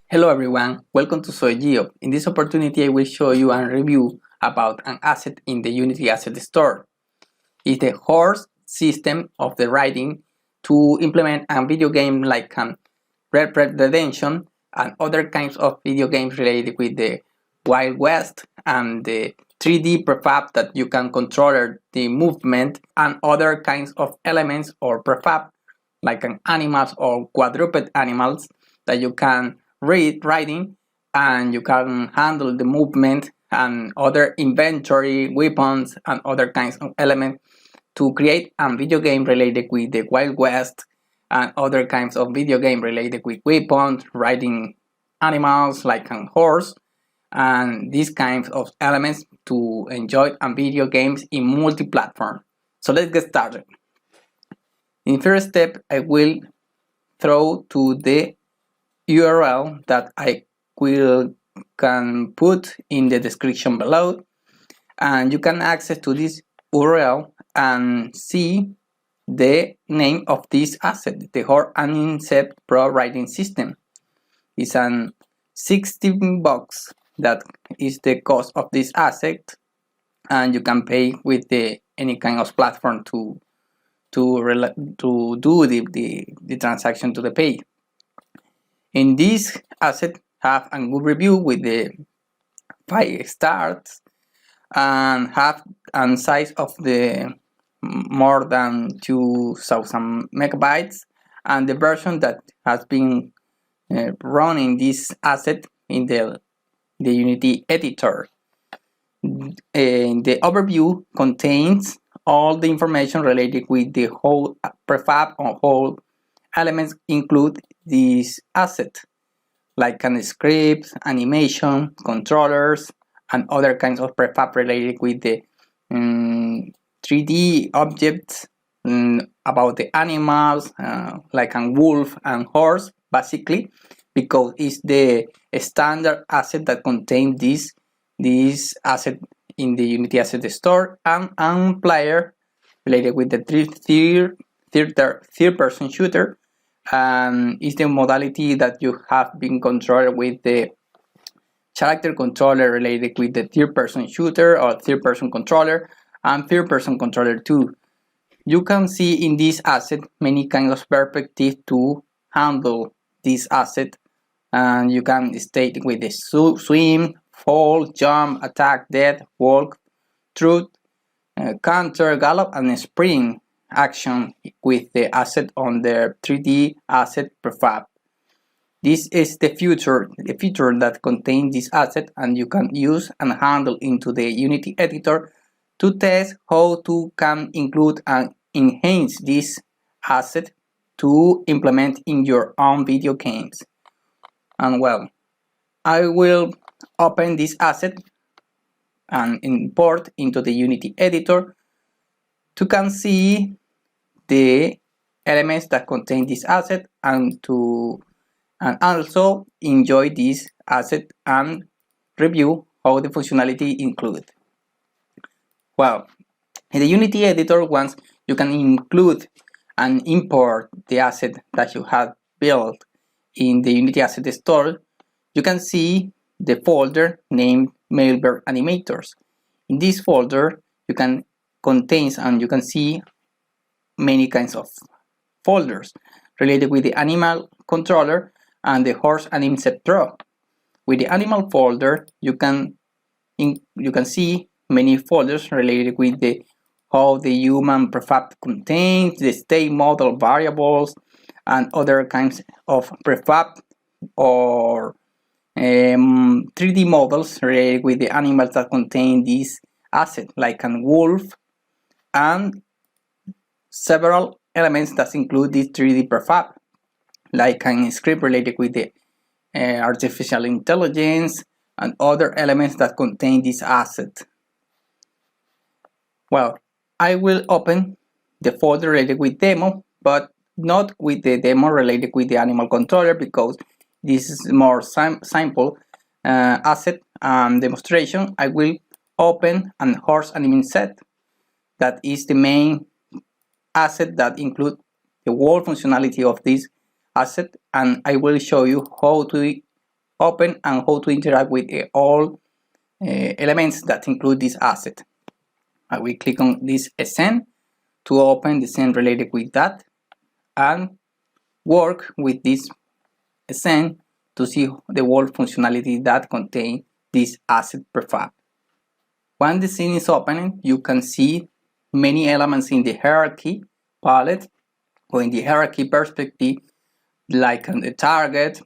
Hello everyone, welcome to ZoeGeop. In this opportunity I will show you and review about an asset in the Unity Asset Store. It's the horse system of the writing to implement a video game like Red Dead Redemption and other kinds of video games related with the Wild West and the 3D prefab that you can control the movement and other kinds of elements or prefab like animals or quadruped animals that you can riding and you can handle the movement and other inventory, weapons and other kinds of elements to create a video game related with the Wild West and other kinds of video game related with weapons, riding animals like a horse and these kinds of elements to enjoy video games in multi-platform. So let's get started. In first step, I will throw to the URL that I can put in the description below, and you can access to this URL and see the name of this asset, the Horse Animset Pro writing system. It's an $16 that is the cost of this asset, and you can pay with any kind of platform to do the transaction to the pay. In this asset have a good review with the 5 stars and have a size of the more than 2000 megabytes, and the version that has been running this asset in the Unity editor. The overview contains all the information related with the whole prefab or whole elements include this asset, like scripts, animation, controllers, and other kinds of prefab related with the 3D objects about the animals, like a wolf and horse, basically, because it's the standard asset that contains this asset in the Unity Asset Store, and player related with the third person shooter, and is the modality that you have been controlled with the character controller related with the third person shooter or third person controller and third person controller too. You can see in this asset many kinds of perspectives to handle this asset, and you can state with the swim, fall, jump, attack, death, walk, truth, counter, gallop, and sprint action with the asset on the 3D asset prefab. This is the feature that contains this asset, and you can use and handle into the Unity editor to test how to can include and enhance this asset to implement in your own video games. And well, I will open this asset and import into the Unity editor to can see the elements that contain this asset and also enjoy this asset and review how the functionality include. Well, in the Unity editor, once you can include and import the asset that you have built in the Unity Asset Store, you can see the folder named Mailbird Animators. In this folder, you can see many kinds of folders related with the animal controller and the Horse Animset Pro. With the animal folder, you can see many folders related with how the human prefab contains the state model variables and other kinds of prefab or 3D models related with the animals that contain this asset, like a wolf, and several elements that include this 3D prefab, like a script related with the artificial intelligence and other elements that contain this asset. Well, I will open the folder related with demo, but not with the demo related with the animal controller, because this is more simple asset demonstration. I will open an Horse Animset that is the main asset that includes the whole functionality of this asset, and I will show you how to open and how to interact with all elements that include this asset. I will click on this scene to open the scene related with that and work with this scene to see the whole functionality that contain this asset prefab. When the scene is opening, you can see many elements in the hierarchy palette or in the hierarchy perspective, like the target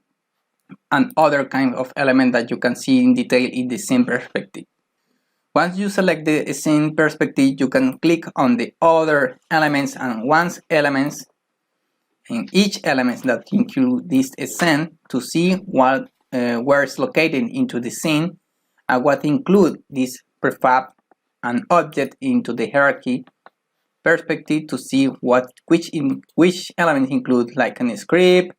and other kind of element that you can see in detail in the scene perspective. Once you select the scene perspective, you can click on the other elements, and once elements in each element that include this scene to see what where it's located into the scene and what include this prefab and object into the hierarchy perspective to see which elements include, like a script,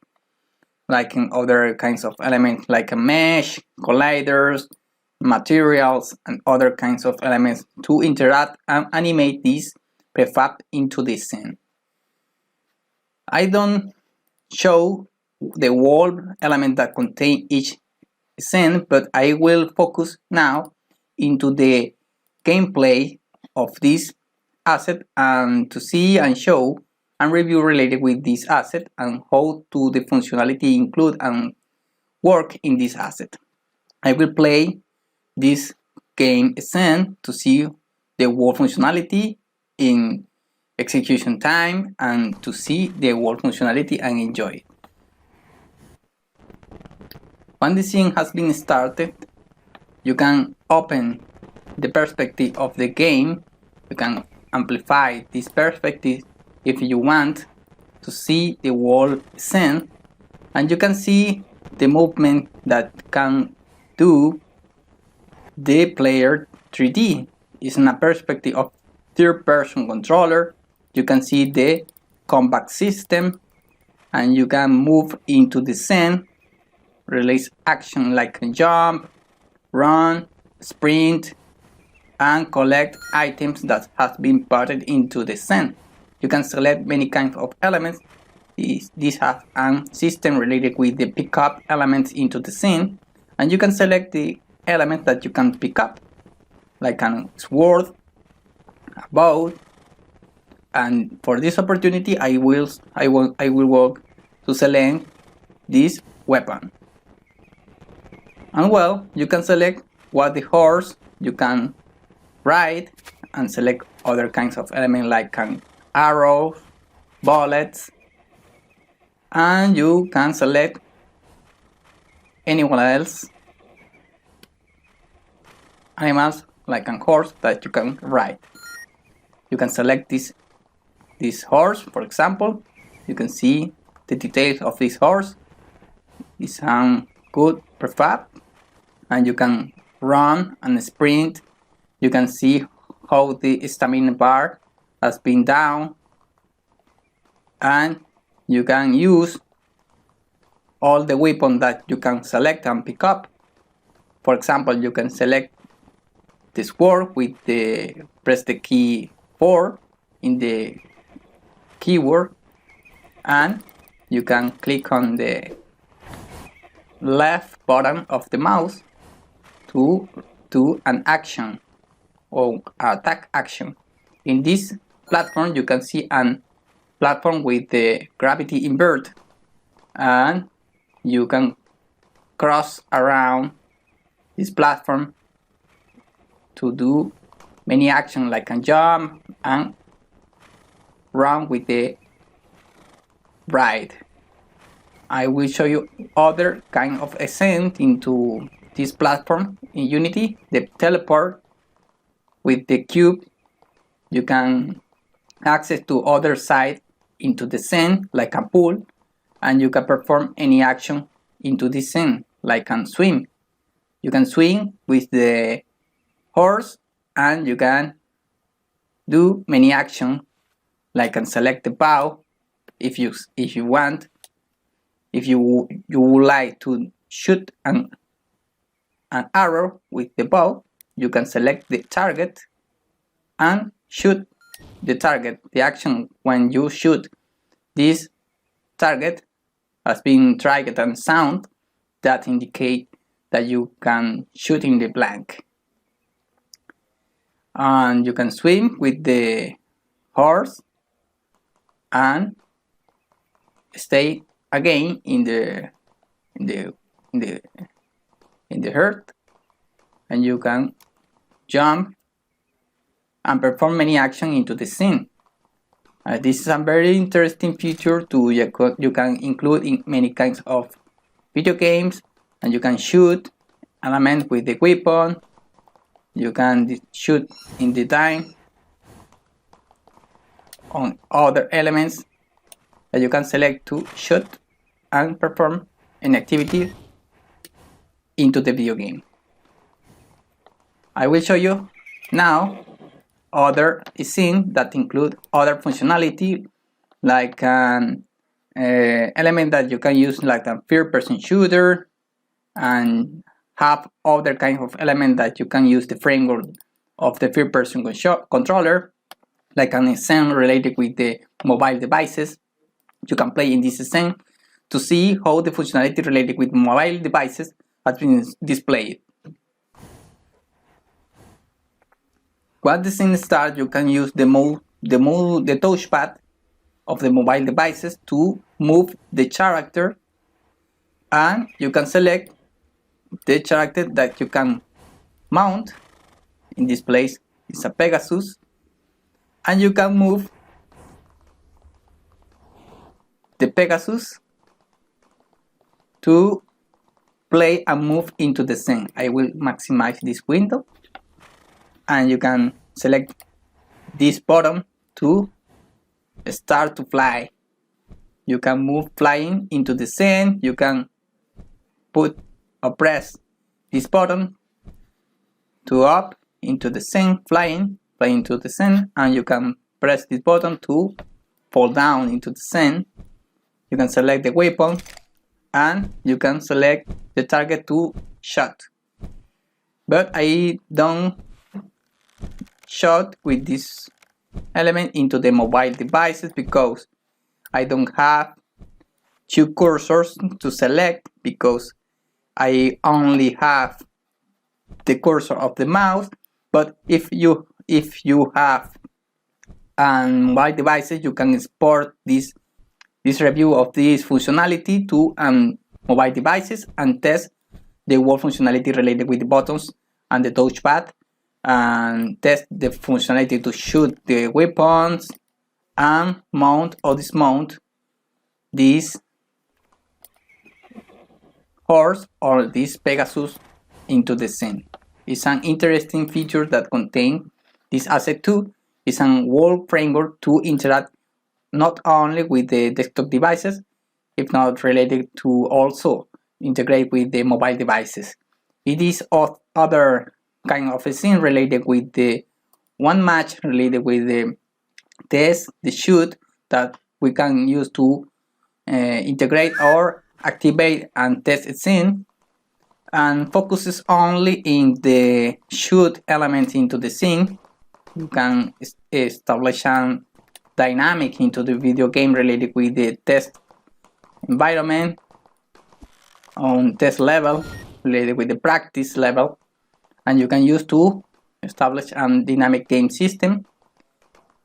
like in other kinds of elements like a mesh, colliders, materials, and other kinds of elements to interact and animate this prefab into the scene. I don't show the whole element that contain each scene, but I will focus now into the gameplay of this asset and to see and show and review related with this asset and how to the functionality include and work in this asset. I will play this game scene to see the whole functionality in execution time and to see the whole functionality and enjoy it. When the scene has been started, you can open the perspective of the game. You can amplify this perspective if you want to see the whole scene, and you can see the movement that can do the player 3D. It's in a perspective of third-person controller. You can see the combat system, and you can move into the scene, release action like jump, run, sprint, and collect items that have been putted into the scene. You can select many kinds of elements. These have a system related with the pickup elements into the scene, and you can select the element that you can pick up, like a sword, a bow. And for this opportunity, I will work to select this weapon. And well, you can select what the horse you can ride and select other kinds of elements like arrows, bullets, and you can select anyone else animals like a horse that you can ride. You can select this horse, for example. You can see the details of this horse. It's a good prefab, and you can run and sprint. You can see how the stamina bar has been down, and you can use all the weapons that you can select and pick up. For example, you can select the sword with press the key 4 in the keyboard, and you can click on the left button of the mouse to do an action or attack action. In this platform, you can see an platform with the gravity invert, and you can cross around this platform to do many actions like a jump and run with the ride. I will show you other kind of ascent into this platform in Unity. The teleport with the cube, you can access to other side into the scene like a pool, and you can perform any action into this scene like a swim. You can swim with the horse, and you can do many actions like select the bow if you want. If you would like to shoot an arrow with the bow, you can select the target and shoot the target. The action when you shoot this target has been triggered and sound that indicate that you can shoot in the blank. And you can swim with the horse and stay again in the earth, and you can jump and perform many actions into the scene. This is a very interesting feature you can include in many kinds of video games, and you can shoot elements with the weapon. You can shoot in the time on other elements that you can select to shoot and perform an activity into the video game. I will show you now other scenes that include other functionality, like an element that you can use like a third-person shooter, and have other kind of element that you can use the framework of the third-person controller, like an scene related with the mobile devices. You can play in this scene to see how the functionality related with mobile devices has been displayed. Once the scene starts, you can use the touchpad of the mobile devices to move the character, and you can select the character that you can mount. In this place it's a Pegasus, and you can move the Pegasus to play and move into the scene. I will maximize this window, and you can select this button to start to fly. You can move flying into the scene. You can put or press this button to up into the scene, flying into the scene, and you can press this button to fall down into the scene. You can select the weapon, and you can select the target to shot. But I don't shot with this element into the mobile devices because I don't have two cursors to select, because I only have the cursor of the mouse. But if you have mobile devices, you can export this review of this functionality to mobile devices and test the whole functionality related with the buttons and the touchpad, and test the functionality to shoot the weapons and mount or dismount this horse or this Pegasus into the scene. It's an interesting feature that contains this Asset 2. It's a whole framework to interact not only with the desktop devices, if not related to also integrate with the mobile devices. It is other kind of a scene related with the one match, related with the test, the shoot, that we can use to integrate or activate and test a scene, and focuses only in the shoot element into the scene. You can establish a dynamic into the video game related with the test environment on test level, related with the practice level, and you can use to establish a dynamic game system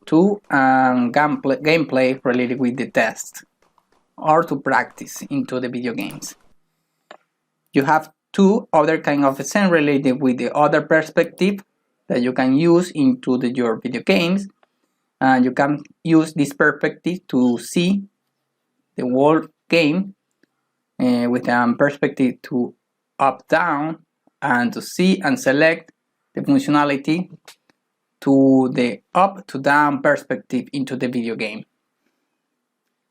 to gameplay related with the test or to practice into the video games. You have two other kind of scene related with the other perspective that you can use into your video games, and you can use this perspective to see the whole game with a perspective to up down, and to see and select the functionality to the up to down perspective into the video game.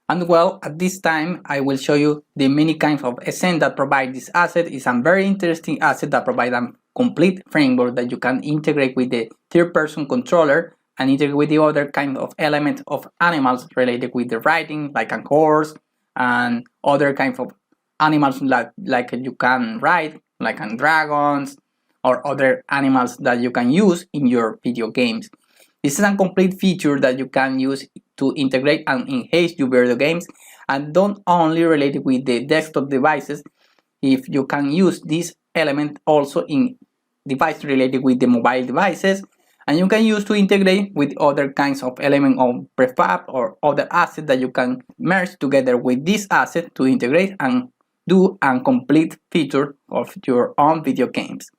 And well, at this time I will show you the many kinds of scene that provide this asset. It's a very interesting asset that provides a complete framework that you can integrate with the third-person controller and integrate with the other kind of elements of animals related with the riding, like a horse, and other kinds of animals like you can ride, like dragons or other animals that you can use in your video games. This is a complete feature that you can use to integrate and enhance your video games, and don't only related with the desktop devices. If you can use this element also in device related with the mobile devices, and you can use to integrate with other kinds of element of prefab or other assets that you can merge together with this asset to integrate and do a complete feature of your own video games.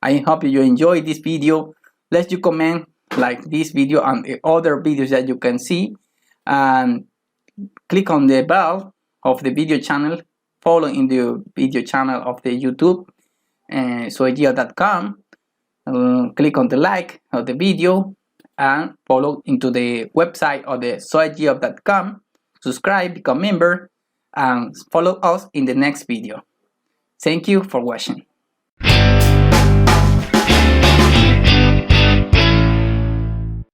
I hope you enjoy this video. Let you comment, like this video and the other videos that you can see, and click on the bell of the video channel, follow in the video channel of the YouTube, ZoeGeop.com. Click on the like of the video and follow into the website of the ZoeGeop.com. Subscribe, become member, and follow us in the next video. Thank you for watching.